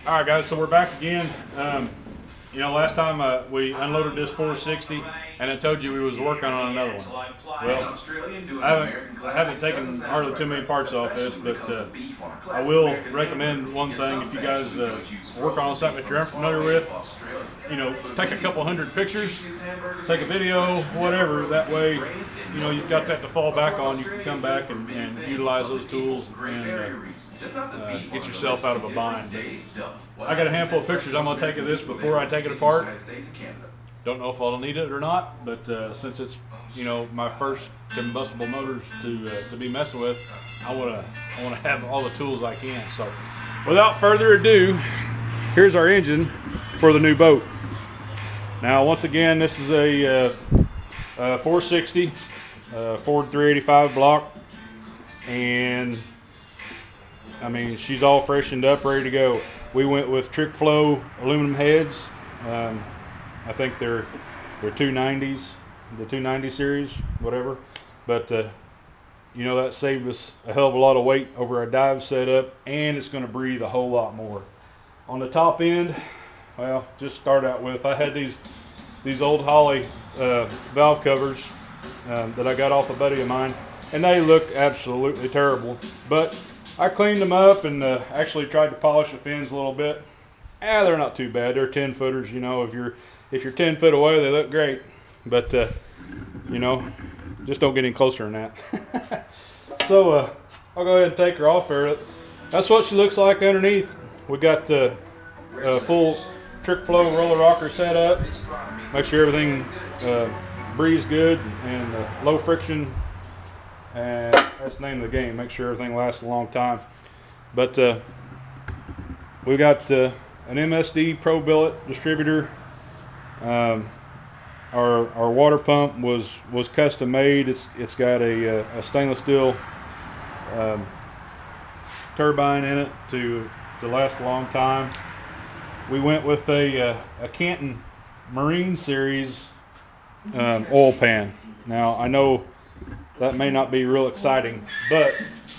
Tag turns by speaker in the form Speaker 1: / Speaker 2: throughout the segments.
Speaker 1: All right, guys, so we're back again. You know, last time we unloaded this 460, and I told you we was working on another one. Well, I haven't taken hardly too many parts off this, but I will recommend one thing if you guys work on something that you're unfamiliar with. You know, take a couple hundred pictures, take a video, whatever. That way, you know, you've got that to fall back on. You can come back and utilize those tools and get yourself out of a bind. But I got a handful of pictures I'm going to take of this before I take it apart. Don't know if I'll need it or not, but since it's, you know, my first combustible motors to be messing with, I want to have all the tools I can. So, without further ado, here's our engine for the new boat. Now, once again, this is a 460 Ford 385 block, and I mean, she's all freshened up, ready to go. We went with Trick Flow aluminum heads. I think they're 290s, the 290 series, whatever. But you know, that saved us a hell of a lot of weight over our dive setup, and it's going to breathe a whole lot more. On the top end, well, just start out with, I had these old Holly valve covers that I got off a buddy of mine, and they look absolutely terrible. But I cleaned them up and actually tried to polish the fins a little bit. They're not too bad. They're 10 footers. You know, if you're 10 foot away, they look great. But you know, just don't get any closer than that. So I'll go ahead and take her off there. That's what she looks like underneath. We got a full Trick Flow roller rocker set up. Make sure everything breathes good and low friction. And that's the name of the game. Make sure everything lasts a long time. But we got an MSD Pro Billet distributor. Our water pump was custom made. It's got a stainless steel turbine in it to last a long time. We went with a Canton Marine Series oil pan. Now, I know that may not be real exciting, but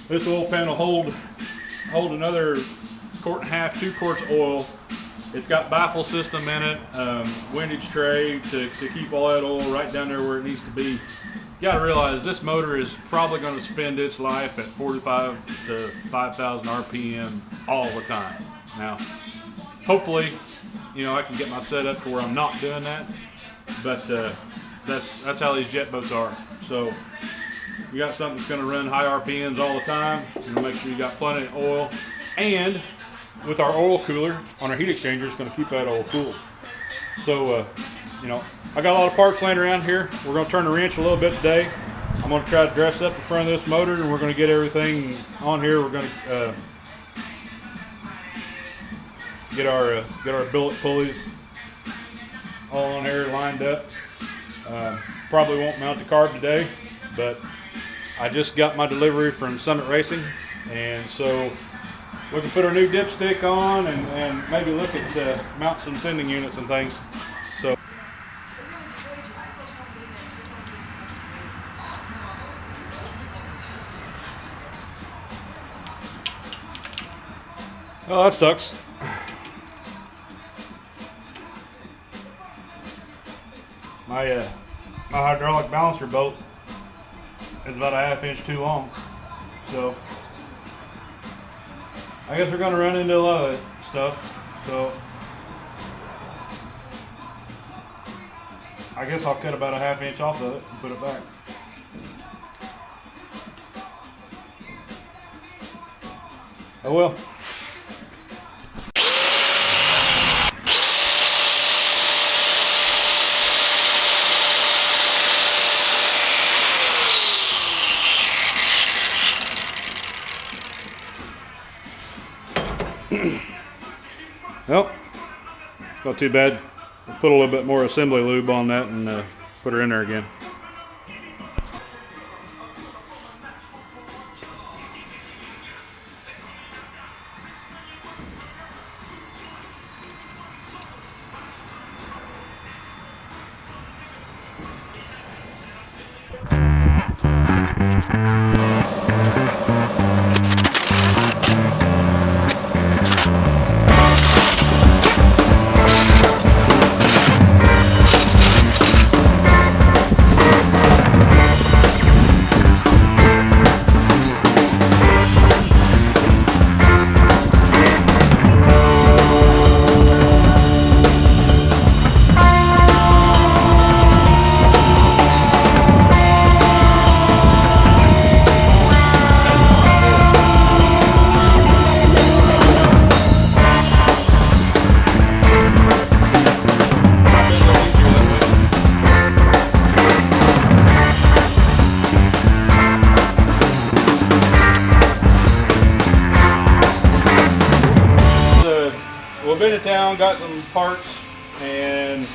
Speaker 1: this oil pan will hold another 1.5 quarts, 2 quarts oil. It's got baffle system in it, windage tray to keep all that oil right down there where it needs to be. You got to realize this motor is probably going to spend its life at 45 to 5,000 RPM all the time. Now, hopefully, you know, I can get my setup to where I'm not doing that, but that's how these jet boats are. So you got something that's going to run high RPMs all the time. You know, make sure you got plenty of oil, and with our oil cooler on our heat exchanger, it's going to keep that oil cool. So you know, I got a lot of parts laying around here. We're going to turn the wrench a little bit today. I'm going to try to dress up the front of this motor, and we're going to get everything on here. We're going to get our billet pulleys all on here lined up. Probably won't mount the carb today, but I just got my delivery from Summit Racing, and so we can put our new dipstick on and maybe look at mount some sending units and things. So oh, that sucks. My hydraulic balancer bolt is about a 1/2 inch too long, so I guess we're going to run into a lot of stuff. So I guess I'll cut about a 1/2 inch off of it and put it back. Oh well. Well, not too bad. We'll put a little bit more assembly lube on that and put her in there again. we've been to town, got some parts, and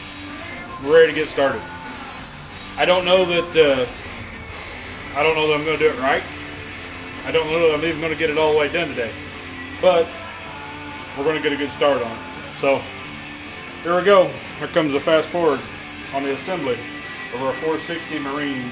Speaker 1: we're ready to get started. I don't know that I'm going to do it right. I don't know that I'm even going to get it all the way done today, but we're going to get a good start on it. So here we go. Here comes the fast forward on the assembly of our 460 Marine.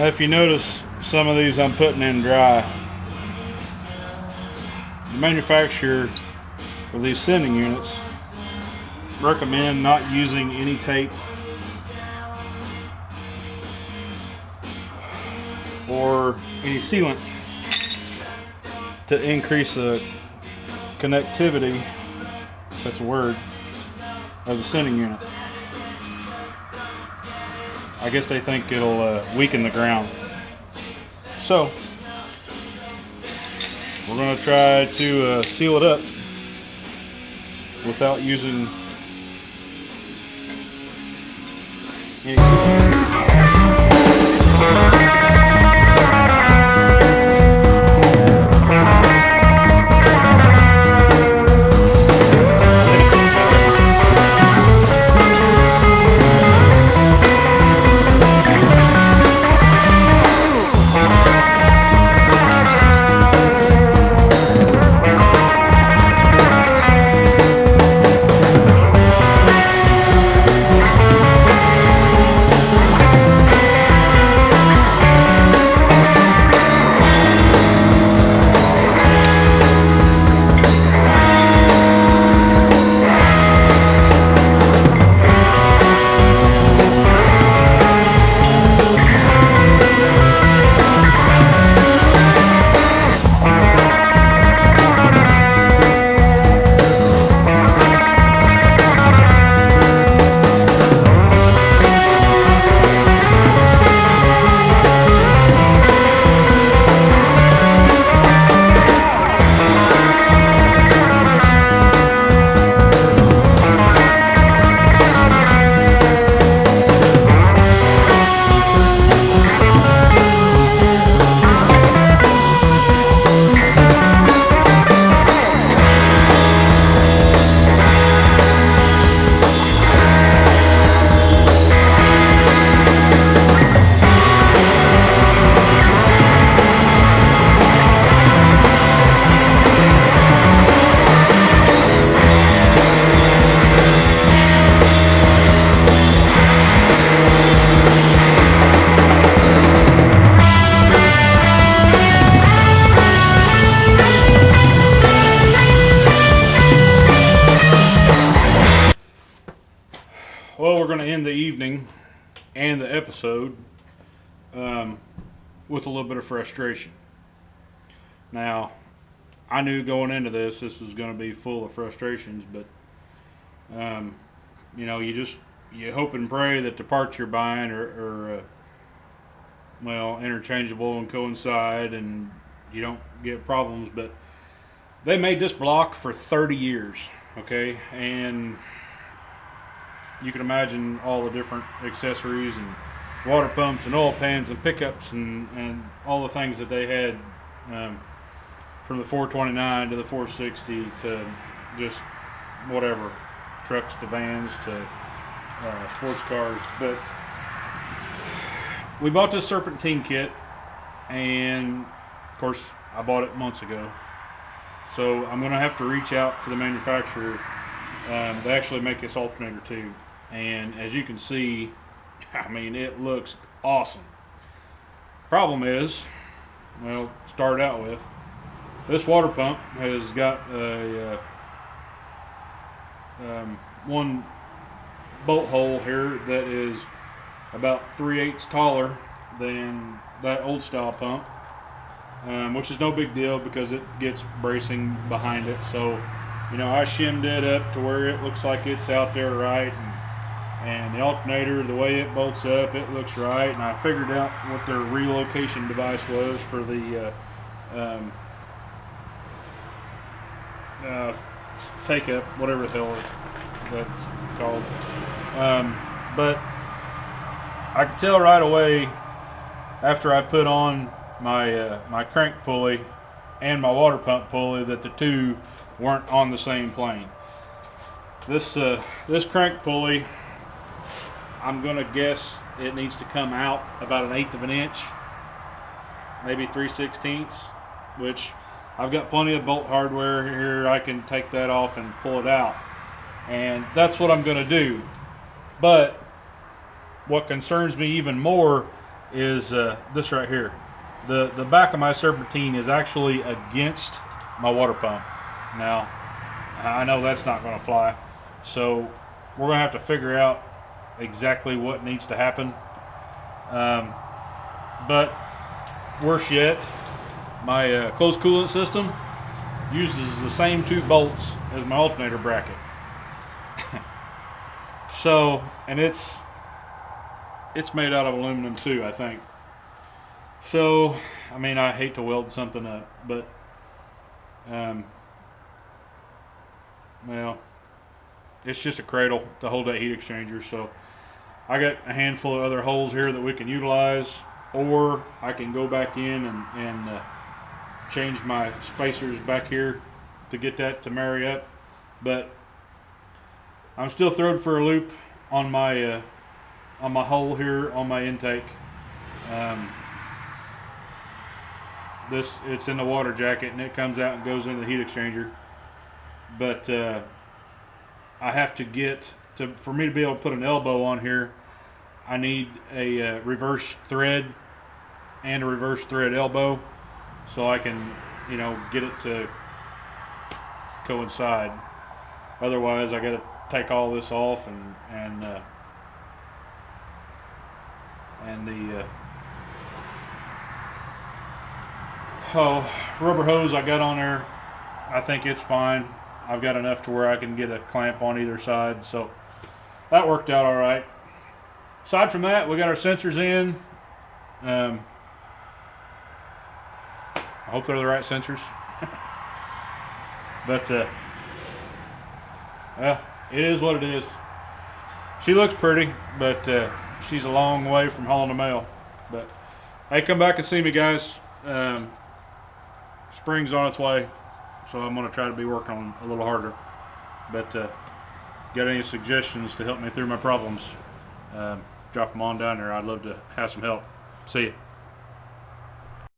Speaker 1: If you notice, some of these I'm putting in dry. The manufacturer of these sending units recommend not using any tape or any sealant to increase the connectivity, if that's a word, of the sending unit. I guess they think it'll weaken the ground. So we're going to try to seal it up without using any Well, we're going to end the evening and the episode with a little bit of frustration. Now, I knew going into this was going to be full of frustrations, but you know, you hope and pray that the parts you're buying are well, interchangeable and coincide, and you don't get problems. But they made this block for 30 years, okay, and you can imagine all the different accessories and water pumps and oil pans and pickups and all the things that they had, from the 429 to the 460 to just whatever, trucks to vans to sports cars. But we bought this Serpentine kit, and of course I bought it months ago, so I'm going to have to reach out to the manufacturer. They actually make this alternator too, and as you can see, I mean, it looks awesome. Problem is, well, start out with, this water pump has got a one bolt hole here that is about 3/8 taller than that old style pump, which is no big deal because it gets bracing behind it. So, you know, I shimmed it up to where it looks like it's out there right, and the alternator, the way it bolts up, it looks right. And I figured out what their relocation device was for the take up, whatever the hell that's called. But I could tell right away after I put on my my crank pulley and my water pump pulley that the two weren't on the same plane. This crank pulley, I'm gonna guess it needs to come out about 1/8 of an inch, maybe 3/16, which I've got plenty of bolt hardware here. I can take that off and pull it out, and that's what I'm gonna do. But what concerns me even more is this right here. The back of my Serpentine is actually against my water pump. Now, I know that's not going to fly, so we're going to have to figure out exactly what needs to happen. But worse yet, my closed coolant system uses the same 2 bolts as my alternator bracket. So, and it's made out of aluminum too, I think. So, I mean, I hate to weld something up, but well, it's just a cradle to hold that heat exchanger. So I got a handful of other holes here that we can utilize, or I can go back in and change my spacers back here to get that to marry up. But I'm still thrown for a loop on my hole here on my intake. It's in the water jacket, and it comes out and goes into the heat exchanger. But I have to get to, for me to be able to put an elbow on here, I need a reverse thread and a reverse thread elbow, so I can, you know, get it to coincide. Otherwise, I got to take all this off and the rubber hose I got on there, I think it's fine. I've got enough to where I can get a clamp on either side, so that worked out all right. Aside from that, we got our sensors in. I hope they're the right sensors. But well, it is what it is. She looks pretty, but she's a long way from hauling a mail. But hey, come back and see me, guys. Spring's on its way, so I'm going to try to be working on a little harder. But got any suggestions to help me through my problems, drop them on down there. I'd love to have some help. See you.